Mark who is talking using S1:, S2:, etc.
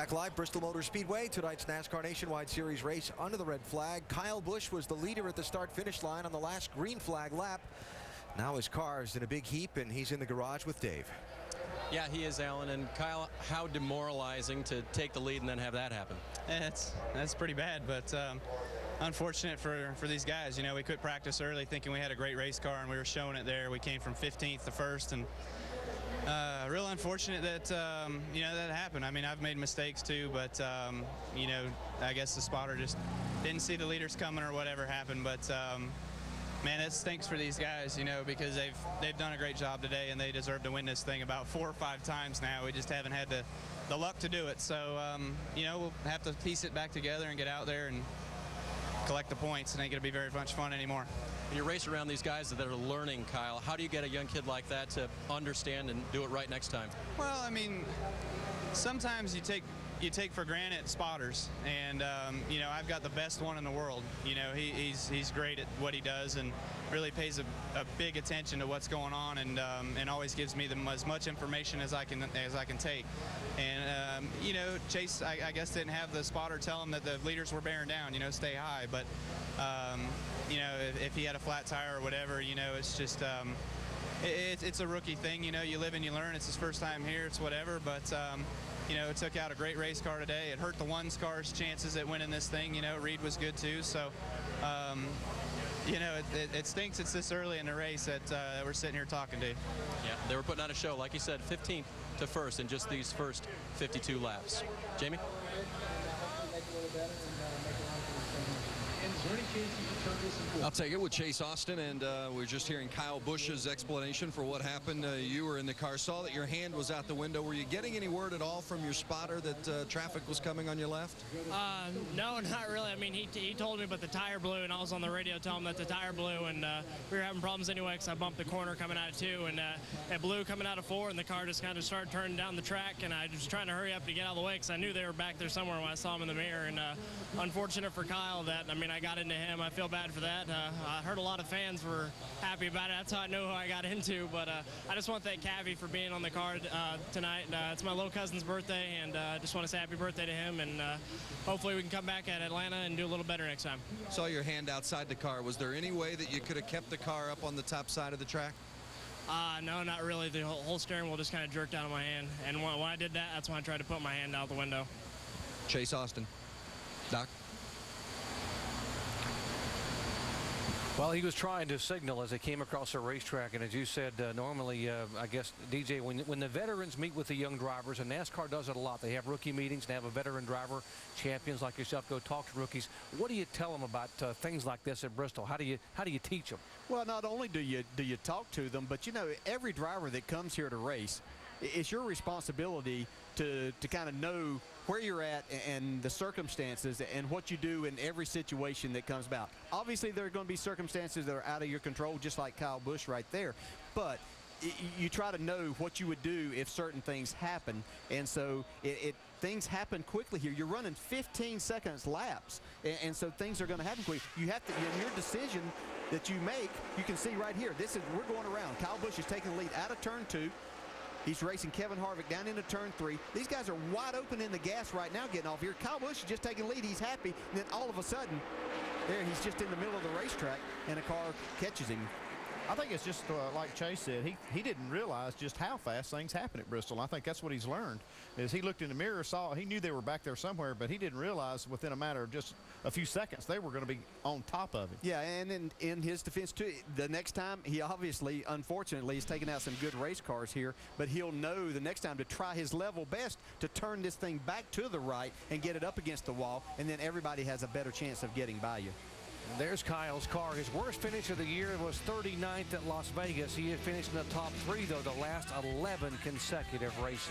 S1: Back live, Bristol Motor Speedway, tonight's NASCAR Nationwide Series race under the red flag. Kyle Busch was the leader at the start-finish line on the last green flag lap. Now his car is in a big heap, and he's in the garage with Dave.
S2: Yeah, he is, Alan. And Kyle, how demoralizing to take the lead and then have that happen.
S3: That's pretty bad, but unfortunate for these guys. You know, we quit practice early thinking we had a great race car, and we were showing it there. We came from 15th to 1st, and real unfortunate that you know, that happened. I mean, I've made mistakes too, but you know, I guess the spotter just didn't see the leaders coming or whatever happened. But man, it stinks for these guys, you know, because they've done a great job today, and they deserve to win this thing about 4 or 5 times now. We just haven't had the luck to do it. So you know, we'll have to piece it back together and get out there and collect the points. It ain't gonna be very much fun anymore.
S2: You race around these guys that are learning, Kyle. How do you get a young kid like that to understand and do it right next time?
S3: Well, I mean, sometimes you take for granted spotters, and you know, I've got the best one in the world. You know, he's great at what he does and really pays a big attention to what's going on, and always gives me as much information as I can take. And you know, Chase, I guess, didn't have the spotter tell him that the leaders were bearing down. You know, stay high. But you know, if he had a flat tire or whatever, you know, it's just it's a rookie thing. You know, you live and you learn. It's his first time here. It's whatever. But you know, it took out a great race car today. It hurt the one car's chances at winning this thing. You know, Reed was good too. So, you know, it stinks it's this early in the race that we're sitting here talking to you.
S2: Yeah, they were putting on a show, like you said, 15th to 1st in just these first 52 laps. Jamie?
S4: I'll take it with Chase Austin, and we're just hearing Kyle Busch's explanation for what happened. You were in the car, saw that your hand was out the window. Were you getting any word at all from your spotter that traffic was coming on your left?
S5: No, not really. I mean, he told me, but the tire blew, and I was on the radio telling him that the tire blew, and we were having problems anyway because I bumped the corner coming out of 2, and it blew coming out of 4, and the car just kind of started turning down the track, and I was trying to hurry up to get out of the way because I knew they were back there somewhere when I saw them in the mirror. And unfortunate for Kyle that, I mean, I got into him. I feel bad for that. I heard a lot of fans were happy about it. That's how I know who I got into. But I just want to thank Cavi for being on the card tonight. It's my little cousin's birthday, and I just want to say happy birthday to him. And hopefully we can come back at Atlanta and do a little better next time.
S4: Saw your hand outside the car. Was there any way that you could have kept the car up on the top side of the track?
S5: No, not really. The whole steering wheel just kind of jerked out of my hand. And when I did that, that's when I tried to put my hand out the window.
S4: Chase Austin. Doc?
S6: Well, he was trying to signal as they came across the racetrack, and as you said, normally, I guess, DJ, when the veterans meet with the young drivers, and NASCAR does it a lot, they have rookie meetings, they have a veteran driver, champions like yourself go talk to rookies. What do you tell them about things like this at Bristol? How do you teach them?
S7: Well, not only do you talk to them, but you know, every driver that comes here to race, it's your responsibility to kind of know where you're at and the circumstances and what you do in every situation that comes about. Obviously, there are going to be circumstances that are out of your control, just like Kyle Busch right there. But you try to know what you would do if certain things happen. And so things happen quickly here. You're running 15 seconds laps, and so things are going to happen quick. You have to, in your decision that you make, you can see right here, we're going around. Kyle Busch is taking the lead out of turn 2. He's racing Kevin Harvick down into turn 3. These guys are wide open in the gas right now getting off here. Kyle Busch is just taking the lead. He's happy. And then all of a sudden, there he's just in the middle of the racetrack, and a car catches him.
S8: I think it's just like Chase said, he didn't realize just how fast things happen at Bristol. I think that's what he's learned, is he looked in the mirror, he knew they were back there somewhere, but he didn't realize within a matter of just a few seconds they were going to be on top of him.
S7: Yeah, and in his defense too, the next time, he obviously, unfortunately, is taking out some good race cars here, but he'll know the next time to try his level best to turn this thing back to the right and get it up against the wall, and then everybody has a better chance of getting by you.
S6: There's Kyle's car. His worst finish of the year was 39th at Las Vegas. He had finished in the top 3, though, the last 11 consecutive races.